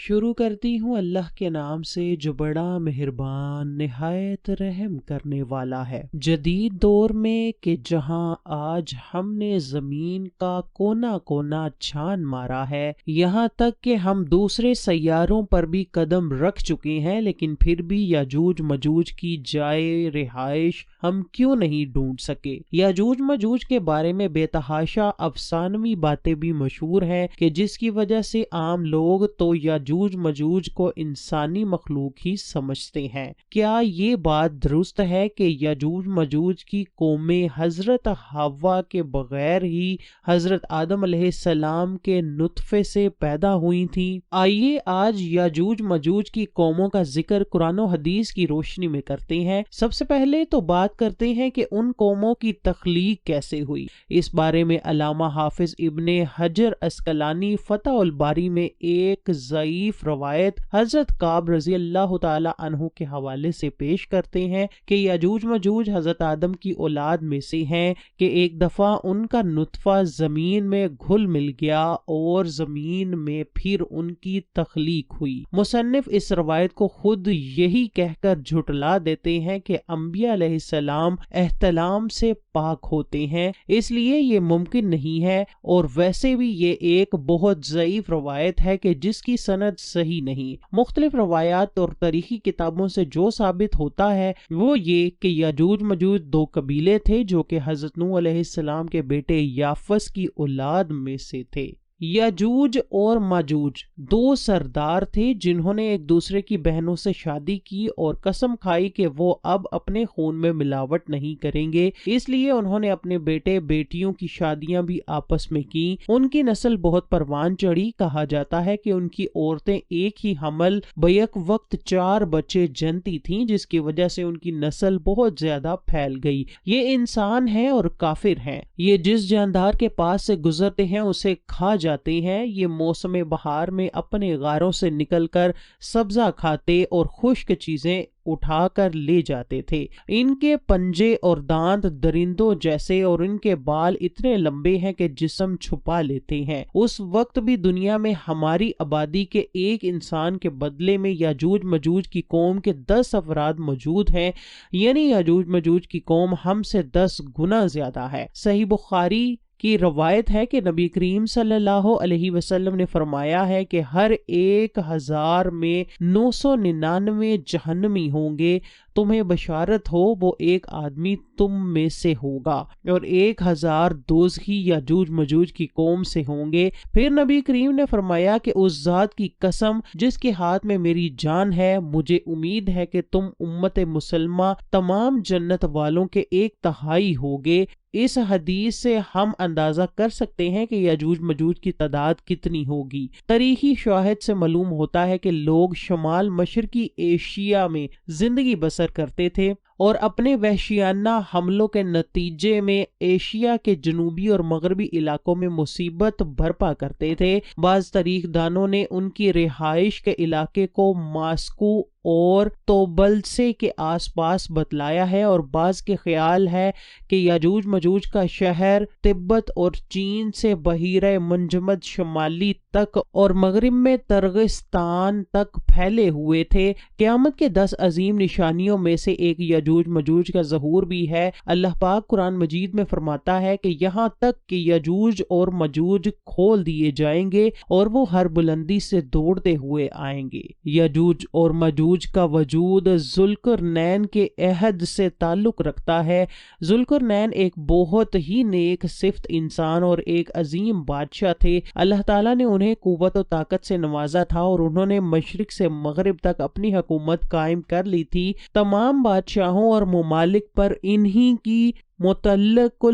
شروع کرتی ہوں اللہ کے نام سے جو بڑا مہربان نہایت رحم کرنے والا ہے۔ جدید دور میں کہ جہاں آج ہم نے زمین کا کونا کونا چھان مارا ہے، یہاں تک کہ ہم دوسرے سیاروں پر بھی قدم رکھ چکے ہیں، لیکن پھر بھی یاجوج مجوج کی جائے رہائش ہم کیوں نہیں ڈھونڈ سکے۔ یاجوج مجوج کے بارے میں بے تحاشا افسانوی باتیں بھی مشہور ہیں کہ جس کی وجہ سے عام لوگ تو یاجوج مجوج کو انسانی مخلوق ہی سمجھتے ہیں۔ کیا یہ بات درست ہے کہ یاجوج مجوج کی قومیں حضرت حوا کے بغیر ہی حضرت آدم علیہ السلام کے نطفے سے پیدا ہوئی تھیں؟ آئیے آج یاجوج مجوج کی قوموں کا ذکر قرآن و حدیث کی روشنی میں کرتے ہیں۔ سب سے پہلے تو بات کرتے ہیں کہ ان قوموں کی تخلیق کیسے ہوئی۔ اس بارے میں علامہ حافظ ابن حجر عسقلانی فتح الباری میں ایک ضعیف روایت حضرت کعب رضی اللہ تعالی عنہ کے حوالے سے پیش کرتے ہیں کہ یاجوج مجوج حضرت آدم کی اولاد میں سے ہیں کہ ایک دفعہ ان کا نطفہ زمین میں گھل مل گیا اور زمین میں پھر ان کی تخلیق ہوئی۔ مصنف اس روایت کو خود یہی کہہ کر جھٹلا دیتے ہیں کہ انبیاء علیہ السلام احتلام سے پاک ہوتے ہیں، اس لیے یہ ممکن نہیں ہے، اور ویسے بھی یہ ایک بہت ضعیف روایت ہے کہ جس کی سند صحیح نہیں۔ مختلف روایات اور تاریخی کتابوں سے جو ثابت ہوتا ہے وہ یہ کہ یاجوج مجوج دو قبیلے تھے جو کہ حضرت نوح علیہ السلام کے بیٹے یافس کی اولاد میں سے تھے۔ یاجوج اور ماجوج دو سردار تھے جنہوں نے ایک دوسرے کی بہنوں سے شادی کی اور قسم کھائی کہ وہ اب اپنے خون میں ملاوٹ نہیں کریں گے، اس لیے انہوں نے اپنے بیٹے بیٹیوں کی شادیاں بھی آپس میں کی۔ ان کی نسل بہت پروان چڑھی، کہا جاتا ہے کہ ان کی عورتیں ایک ہی حمل بیک وقت 4 بچے جنتی تھیں، جس کی وجہ سے ان کی نسل بہت زیادہ پھیل گئی۔ یہ انسان ہیں اور کافر ہیں، یہ جس جاندار کے پاس سے گزرتے ہیں اسے کھا جاتے ہیں، یہ موسم بہار میں اپنے غاروں سے نکل کر سبزہ کھاتے اور خشک چیزیں اٹھا کر لے جاتے تھے۔ ان کے پنجے اور دانت درندوں جیسے اور ان کے بال اتنے لمبے ہیں کہ جسم چھپا لیتے ہیں۔ اس وقت بھی دنیا میں ہماری آبادی کے ایک انسان کے بدلے میں یاجوج مجوج کی قوم کے 10 افراد موجود ہیں، یعنی یاجوج مجوج کی قوم ہم سے 10 گنا زیادہ ہے۔ صحیح بخاری کی روایت ہے کہ نبی کریم صلی اللہ علیہ وسلم نے فرمایا ہے کہ ہر 1000 میں 999 جہنمی ہوں گے، تمہیں بشارت ہو وہ ایک آدمی تم میں سے ہوگا، اور 1000 دوزخی یاجوج مجوج کی قوم سے ہوں گے۔ پھر نبی کریم نے فرمایا کہ اس ذات کی قسم جس کے ہاتھ میں میری جان ہے، مجھے امید ہے کہ تم امت مسلمہ تمام جنت والوں کے 1/3 ہوگے۔ اس حدیث سے ہم اندازہ کر سکتے ہیں کہ یاجوج مجوج کی تعداد کتنی ہوگی۔ تاریخی شواہد سے معلوم ہوتا ہے کہ لوگ شمال مشرقی ایشیا میں زندگی بسر کرتے تھے اور اپنے وحشیانہ حملوں کے نتیجے میں ایشیا کے جنوبی اور مغربی علاقوں میں مصیبت برپا کرتے تھے۔ بعض تاریخ دانوں نے ان کی رہائش کے علاقے کو ماسکو اور توبلسے کے آس پاس بتلایا ہے، اور بعض کے خیال ہے کہ یاجوج مجوج کا شہر تبت اور چین سے بحیرہ منجمد شمالی تک اور مغرب میں ترغستان تک پھیلے ہوئے تھے۔ قیامت کے 10 عظیم نشانیوں میں سے ایک یاجوج مجوج کا ظہور بھی ہے۔ اللہ پاک قرآن مجید میں فرماتا ہے کہ یہاں تک کہ یاجوج اور مجوج کھول دیے جائیں گے اور وہ ہر بلندی سے دوڑتے ہوئے آئیں گے۔ یاجوج اور مجوج کا وجود ذوالقرنین کے عہد سے تعلق رکھتا ہے۔ ذوالقرنین ایک بہت ہی نیک صفت انسان اور ایک عظیم بادشاہ تھے۔ اللہ تعالیٰ نے انہیں قوت و طاقت سے نوازا تھا اور انہوں نے مشرق سے مغرب تک اپنی حکومت قائم کر لی تھی۔ تمام بادشاہوں اور ممالک پر انہی کی مطلق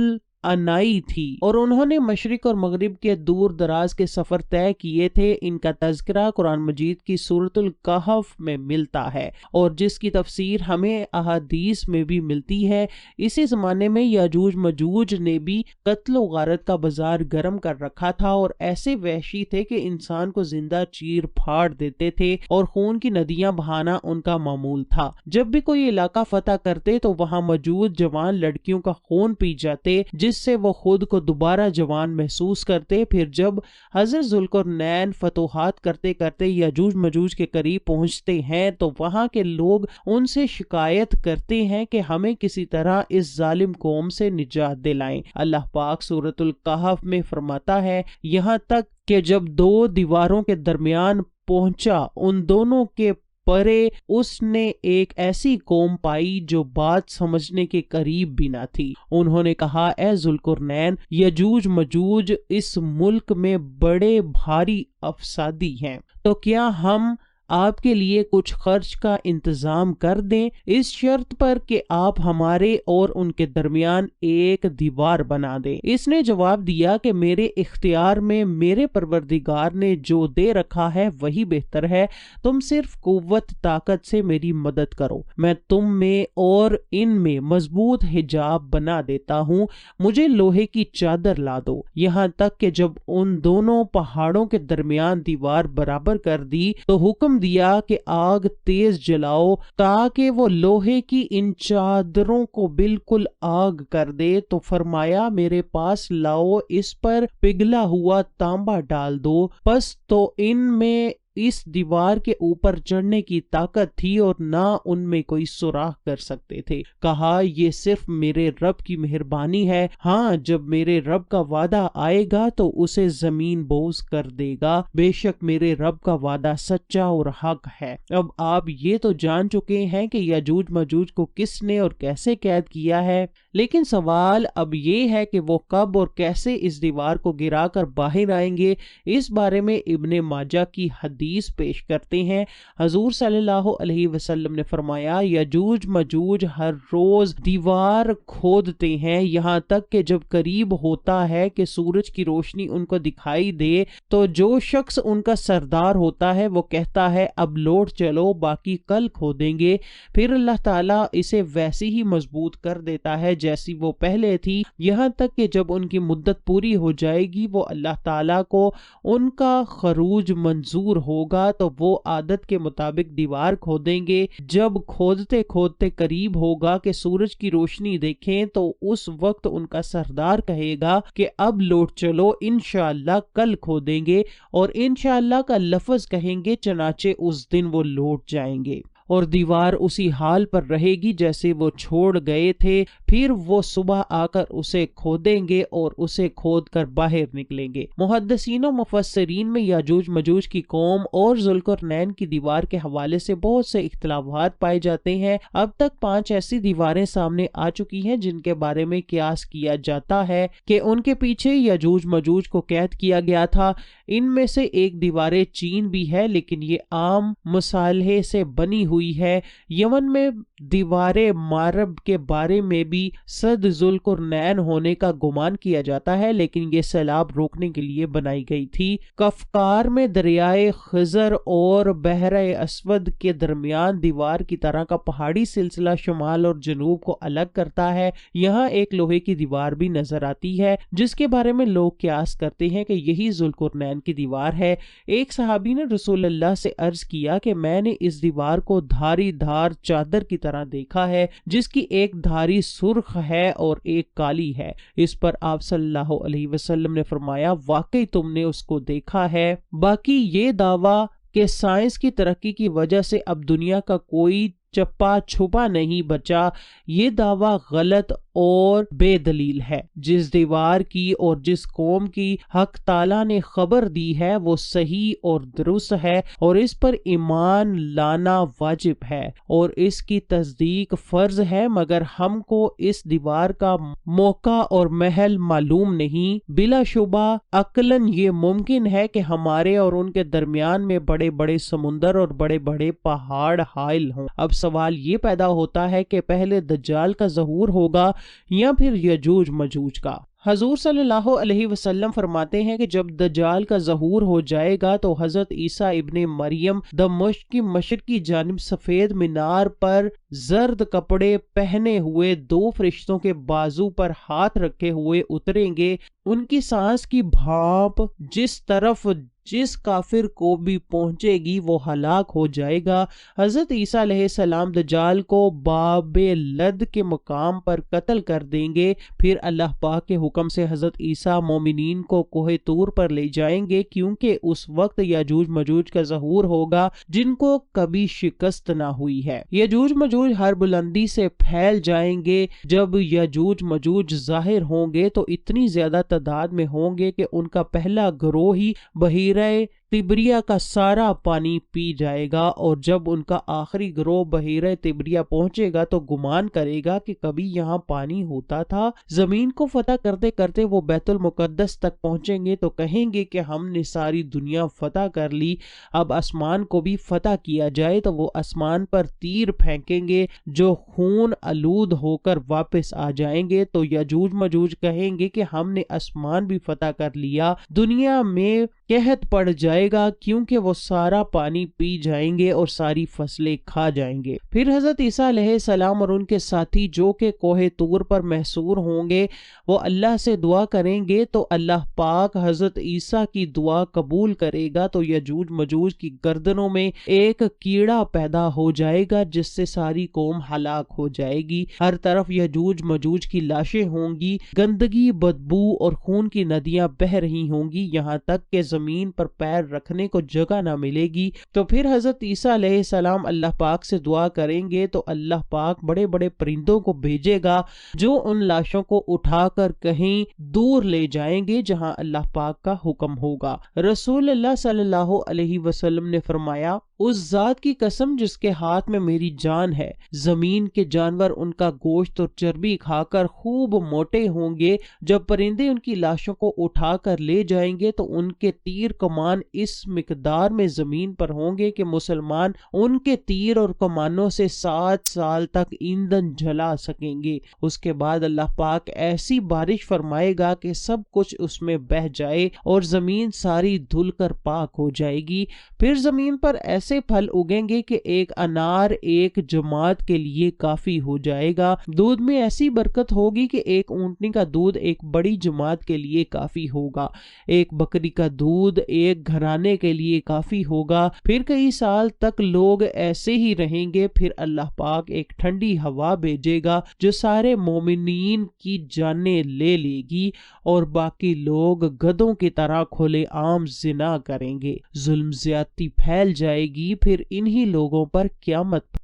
عنائی تھی اور انہوں نے مشرق اور مغرب کے دور دراز کے سفر طے کیے تھے۔ ان کا تذکرہ قرآن مجید کی سورۃ الکہف میں ملتا ہے اور جس کی تفسیر ہمیں احادیث میں بھی ملتی ہے۔ اسی زمانے میں یاجوج مجوج نے بھی قتل و غارت کا بازار گرم کر رکھا تھا اور ایسے وحشی تھے کہ انسان کو زندہ چیر پھاڑ دیتے تھے اور خون کی ندیاں بہانا ان کا معمول تھا۔ جب بھی کوئی علاقہ فتح کرتے تو وہاں موجود جوان لڑکیوں کا خون پی جاتے، جس جس سے وہ خود کو دوبارہ جوان محسوس کرتے۔ پھر جب حضرت ذوالقرنین فتوحات کرتے کرتے یاجوج ماجوج کے قریب پہنچتے ہیں تو وہاں کے لوگ ان سے شکایت کرتے ہیں کہ ہمیں کسی طرح اس ظالم قوم سے نجات دلائیں۔ اللہ پاک سورۃ الکہف میں فرماتا ہے، یہاں تک کہ جب دو دیواروں کے درمیان پہنچا، ان دونوں کے پرے اس نے ایک ایسی قوم پائی جو بات سمجھنے کے قریب بھی نہ تھی۔ انہوں نے کہا، اے ذوالقرنین، یجوج مجوج اس ملک میں بڑے بھاری افسادی ہیں، تو کیا ہم آپ کے لیے کچھ خرچ کا انتظام کر دیں، اس شرط پر کہ آپ ہمارے اور ان کے درمیان ایک دیوار بنا دیں۔ اس نے جواب دیا کہ میرے اختیار میں میرے پروردگار نے جو دے رکھا ہے وہی بہتر ہے، تم صرف قوت طاقت سے میری مدد کرو، میں تم میں اور ان میں مضبوط حجاب بنا دیتا ہوں، مجھے لوہے کی چادر لا دو۔ یہاں تک کہ جب ان دونوں پہاڑوں کے درمیان دیوار برابر کر دی تو حکم دیا کہ آگ تیز جلاؤ تاکہ وہ لوہے کی ان چادروں کو بالکل آگ کر دے، تو فرمایا میرے پاس لاؤ، اس پر پگھلا ہوا تانبا ڈال دو۔ پس تو ان میں اس دیوار کے اوپر چڑھنے کی طاقت تھی اور نہ ان میں کوئی سوراخ کر سکتے تھے۔ کہا، یہ صرف میرے رب کی مہربانی ہے، ہاں جب میرے رب کا وعدہ آئے گا تو اسے زمین بوس کر دے گا، بے شک میرے رب کا وعدہ سچا اور حق ہے۔ اب آپ یہ تو جان چکے ہیں کہ یاجوج ماجوج کو کس نے اور کیسے قید کیا ہے، لیکن سوال اب یہ ہے کہ وہ کب اور کیسے اس دیوار کو گرا کر باہر آئیں گے۔ اس بارے میں ابن ماجہ کی حدیث پیش کرتے ہیں، حضور صلی اللہ علیہ وسلم نے فرمایا، یاجوج ماجوج ہر روز دیوار کھودتے ہیں، یہاں تک کہ جب قریب ہوتا ہے کہ سورج کی روشنی ان کو دکھائی دے تو جو شخص ان کا سردار ہوتا ہے وہ کہتا ہے اب لوٹ چلو، باقی کل کھودیں گے۔ پھر اللہ تعالیٰ اسے ویسی ہی مضبوط کر دیتا ہے جیسی وہ پہلے تھی، یہاں تک کہ جب ان کی مدت پوری ہو جائے گی وہ اللہ تعالیٰ کو ان کا خروج منظور ہوگا تو وہ عادت کے مطابق دیوار کھودیں گے۔ جب کھودتے کھودتے قریب ہوگا کہ سورج کی روشنی دیکھیں تو اس وقت ان کا سردار کہے گا کہ اب لوٹ چلو، انشاءاللہ کل کھودیں گے، اور انشاءاللہ کا لفظ کہیں گے، چنانچہ اس دن وہ لوٹ جائیں گے اور دیوار اسی حال پر رہے گی جیسے وہ چھوڑ گئے تھے۔ پھر وہ صبح آ کر اسے کھودیں گے اور اسے کھود کر باہر نکلیں گے۔ محدثین و مفسرین میں یاجوج ماجوج کی قوم اور ذوالقرنین کی دیوار کے حوالے سے بہت سے اختلافات پائے جاتے ہیں۔ اب تک 5 ایسی دیواریں سامنے آ چکی ہیں جن کے بارے میں قیاس کیا جاتا ہے کہ ان کے پیچھے یاجوج ماجوج کو قید کیا گیا تھا۔ ان میں سے ایک دیوار چین بھی ہے، لیکن یہ عام مصالحے سے بنی ہوئی ہے۔ یمن میں دیوار مارب کے بارے میں بھی صد ذوالقرنین ہونے کا گمان کیا جاتا ہے، لیکن یہ سیلاب روکنے کے لیے بنائی گئی تھی۔ کفکار میں دریائے خزر اور بحر اسود کے درمیان دیوار کی طرح کا پہاڑی سلسلہ شمال اور جنوب کو الگ کرتا ہے۔ یہاں ایک لوہے کی دیوار بھی نظر آتی ہے جس کے بارے میں لوگ قیاس کرتے ہیں کہ یہی ذوالقرنین کی دیوار ہے۔ ایک صحابی نے رسول اللہ سے عرض کیا کہ میں نے اس دیوار کو دھاری دھار چادر کی طرح دیکھا ہے جس کی ایک دھاری سرخ ہے اور ایک کالی ہے۔ اس پر آپ صلی اللہ علیہ وسلم نے فرمایا، واقعی تم نے اس کو دیکھا ہے۔ باقی یہ دعویٰ کہ سائنس کی ترقی کی وجہ سے اب دنیا کا کوئی چپا چھپا نہیں بچا، یہ دعویٰ غلط اور بے دلیل ہے۔ جس دیوار کی اور جس قوم کی حق تعالیٰ نے خبر دی ہے وہ صحیح اور درست ہے اور اس پر ایمان لانا واجب ہے اور اس کی تصدیق فرض ہے، مگر ہم کو اس دیوار کا موقع اور محل معلوم نہیں۔ بلا شبہ عقلاً یہ ممکن ہے کہ ہمارے اور ان کے درمیان میں بڑے بڑے سمندر اور بڑے بڑے پہاڑ حائل ہوں۔ اب سوال یہ پیدا ہوتا ہے کہ پہلے دجال کا ظہور ہوگا یا پھر یاجوج ماجوج کا؟ حضور صلی اللہ علیہ وسلم فرماتے ہیں کہ جب دجال کا ظہور ہو جائے گا تو حضرت عیسیٰ ابن مریم دمشق کی مشرقی جانب سفید مینار پر زرد کپڑے پہنے ہوئے 2 فرشتوں کے بازو پر ہاتھ رکھے ہوئے اتریں گے۔ ان کی سانس کی بھاپ جس طرف جس کافر کو بھی پہنچے گی وہ ہلاک ہو جائے گا۔ حضرت عیسیٰ علیہ السلام دجال کو باب لد کے مقام پر قتل کر دیں گے، پھر اللہ پاک کے حکم سے حضرت عیسیٰ مومنین کو کوہ طور پر لے جائیں گے، کیونکہ اس وقت یاجوج مجوج کا ظہور ہوگا جن کو کبھی شکست نہ ہوئی ہے۔ یاجوج مجوج ہر بلندی سے پھیل جائیں گے۔ جب یاجوج مجوج ظاہر ہوں گے تو اتنی زیادہ تعداد میں ہوں گے کہ ان کا پہلا گروہ ہی بحیرہ تبریہ کا سارا پانی پی جائے گا، اور جب ان کا آخری گروہ بحیرہ تبریہ پہنچے گا تو گمان کرے گا کہ کبھی یہاں پانی ہوتا تھا۔ زمین کو فتح کرتے کرتے وہ بیت المقدس تک پہنچیں گے تو کہیں گے کہ ہم نے ساری دنیا فتح کر لی، اب آسمان کو بھی فتح کیا جائے۔ تو وہ آسمان پر تیر پھینکیں گے جو خون آلود ہو کر واپس آ جائیں گے، تو یاجوج مجوج کہیں گے کہ ہم نے آسمان بھی فتح کر لیا، دنیا میں قحط پڑ جائے گا کیونکہ وہ سارا پانی پی جائیں گے اور ساری فصلیں کھا جائیں گے۔ پھر حضرت عیسیٰ علیہ السلام اور ان کے ساتھی جو کہ کوہ طور پر محصور ہوں گے وہ اللہ سے دعا کریں گے تو اللہ پاک حضرت عیسیٰ کی دعا قبول کرے گا، تو یاجوج مجوج کی گردنوں میں ایک کیڑا پیدا ہو جائے گا جس سے ساری قوم ہلاک ہو جائے گی۔ ہر طرف یاجوج مجوج کی لاشیں ہوں گی، گندگی، بدبو اور خون کی ندیاں بہہ رہی ہوں گی، یہاں تک کہ زمین پر پیر رکھنے کو جگہ نہ ملے گی۔ تو پھر حضرت عیسیٰ علیہ السلام اللہ پاک سے دعا کریں گے تو اللہ پاک بڑے بڑے پرندوں کو بھیجے گا جو ان لاشوں کو اٹھا کر کہیں دور لے جائیں گے جہاں اللہ پاک کا حکم ہوگا۔ رسول اللہ صلی اللہ علیہ وسلم نے فرمایا، اس ذات کی قسم جس کے ہاتھ میں میری جان ہے، زمین کے جانور ان کا گوشت اور چربی کھا کر خوب موٹے ہوں گے، جب پرندے ان کی لاشوں کو اٹھا کر لے جائیں گے تو ان کے تیر کمان اس مقدار میں زمین پر ہوں گے کہ مسلمان ان کے تیر اور کمانوں سے 7 سال تک ایندھن جلا سکیں گے۔ اس کے بعد اللہ پاک ایسی بارش فرمائے گا کہ سب کچھ اس میں بہہ جائے اور زمین ساری دھل کر پاک ہو جائے گی۔ پھر زمین پر ایسے پھل اگیں گے کہ ایک انار ایک جماعت کے لیے کافی ہو جائے گا، دودھ میں ایسی برکت ہوگی کہ ایک اونٹنی کا دودھ ایک بڑی جماعت کے لیے کافی ہوگا، ایک بکری کا دودھ ایک گھرانے کے لیے کافی ہوگا۔ پھر کئی سال تک لوگ ایسے ہی رہیں گے، پھر اللہ پاک ایک ٹھنڈی ہوا بھیجے گا جو سارے مومنین کی جانیں لے لے گی اور باقی لوگ گدھوں کی طرح کھلے عام زنا کریں گے، ظلم زیادتی پھیل جائے گی، پھر انہی لوگوں پر قیامت